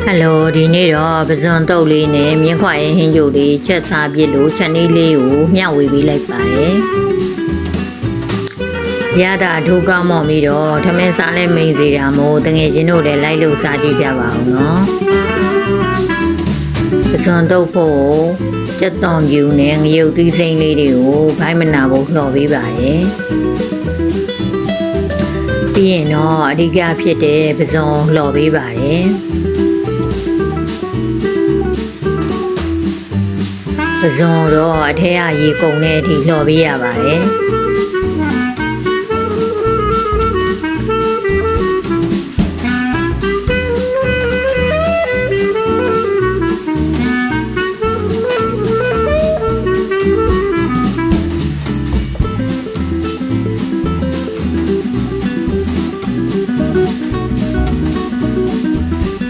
Hello ဒီနေ့တော့ပဇွန်တုပ်လေးနဲ့မြင်းခွာရဲ့ဟင်းကြိုလေးချက်စားပြစ်လို့ချက်နည်းလေးကိုမျှဝေပေးလိုက်ပါတယ်။ရတာအထူးကောင်းမော်ပြီးတော့ထမင်းစားလဲမိန်စီတာမို့တငယ်ချင်းတို့လည်းလိုက်လို့စားကြည့်ကြပါအောင်နော်။ပဇွန်တုပ်ဖို့ကြက်သွန်ပြူနဲ့ငရုတ်သီးစိမ်းလေးတွေကိုဘိုင်းမနာဖို့လှော်ပေးပါတယ်။ပြီးရင်တော့အဓိကဖြစ်တဲ့ပဇွန်လှော်ပေးပါတယ်။ပဇွန်တော့အထက်အရေကုန်တဲ့အထိလှော်ပေးရပါတယ်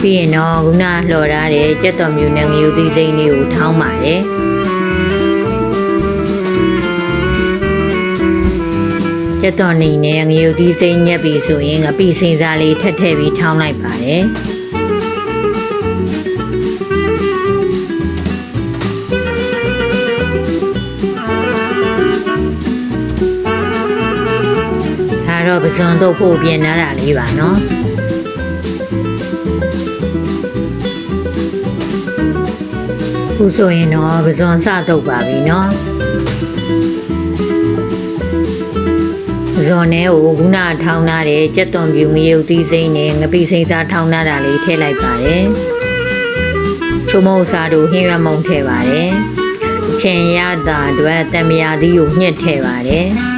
ပြီးရင်တော့ခုနလှော်ထားတဲ့ကြက်သွန်မြူနဲ့ငရုတ်သီးစိမ်းလေးကိုထောင်းပါတယ်ကျက်တော်နေနဲ့ငရုတ်သီးစိမ်းညက်ပြီးဆိုရင်ငပိစိမ်းစားလေးထပ်ထည့်ပြီးထောင်းလိုက်ပါတယ်ဒါတော့ပဇွန်တုပ်ဖို့ပြင်ထားတာလေးပါနော်ခုဆိုရင်တော့ပဇွန်စတုပ်ပါပြီနော်ဇွန်နဲ့ကိုခုနထောင်းထားတဲ့ကြက်သွန်ပြူငရုတ်သီးစိမ်းနဲ့ငပိစိမ်းစားထောင်းထားတာလေးထည့်လိုက်ပါတယ်။ချိုမုံစားတို့ဟင်းရွက်မုံထည့်ပါတယ်။အချင်ရတာအတွက်တံမြာသီးကိုညှစ်ထည့်ပါတယ်။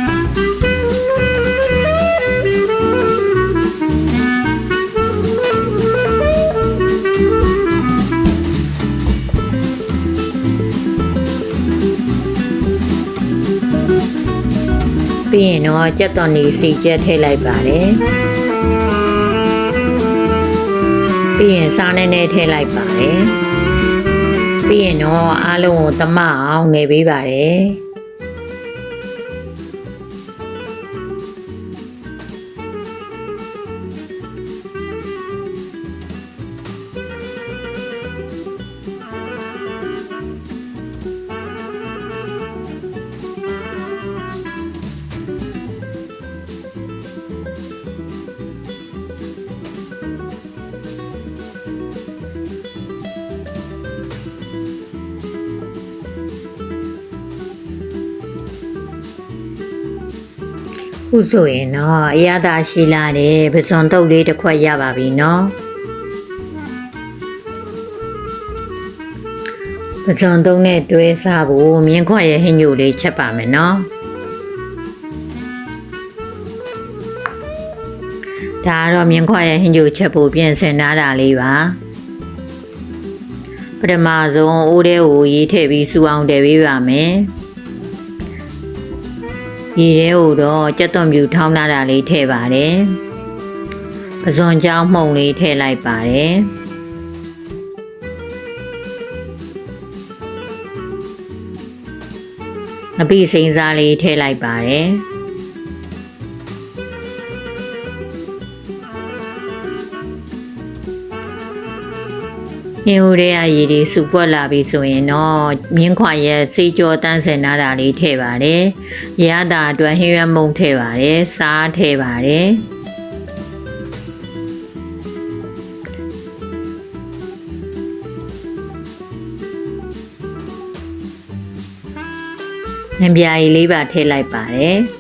ပြီးရင်တော့ကြက်သွန်နီစီချက်ထည့်လိုက်ပါတယ်ပြီးရင်စားနေနဲ့ထည့်လိုက်ပါတယ်ပြီးရင်တော့အားလုံးကိုသမအောင်နေပေးပါတယ်ခုဆိုရင်တော့အရသာရှိလာတဲ့ပဇွန်တုပ်လေးတစ်ခွက်ရပါပြီနော်ပဇွန်တုပ်နဲ့တွဲစားဖို့မြင်းခွက်ရဲ့ဟင်းညိုလေးချက်ပါမယ်နော်ဒါကတော့မြင်းခွက်ရဲ့ဟင်းညိုချက်ဖို့ပြင်ဆင်ထားတာလေးပါပထမဆုံးအိုးထဲကိုရေးထည့်ပြီးစူအောင်တည်ပေးပါမယ်ရေထဲကိုတော့ကြက်သွန်ပြူထောင်းထားတာလေးထည့်ပါတယ်ပဇွန်ကြောင်းမှုန်လေးထည့်လိုက်ပါတယ်ငပိစိမ်းစားလေးထည့်လိုက်ပါတယ်ဟင်းဦးရဲ့ရည်ဒီစုပွက်လာပြီဆိုရင်တော့မြင်းခွာရဲ့စေးကြောတန်းစင်နာတာလေးထည့်ပါတယ်။ရတာအတွက်ဟင်းရွက်မုံထည့်ပါတယ်။စားထည့်ပါတယ်။ငပြာရည်လေးပါထည့်လိုက်ပါတယ်။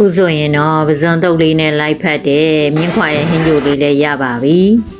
ခုဆိုရင်တော့ပဇွန်တုပ်လေးနဲ့လိုက်ဖက်တဲ့မြင်းခွာရဲ့ဟင်းကြိုလေးလည်းရပါပြီ။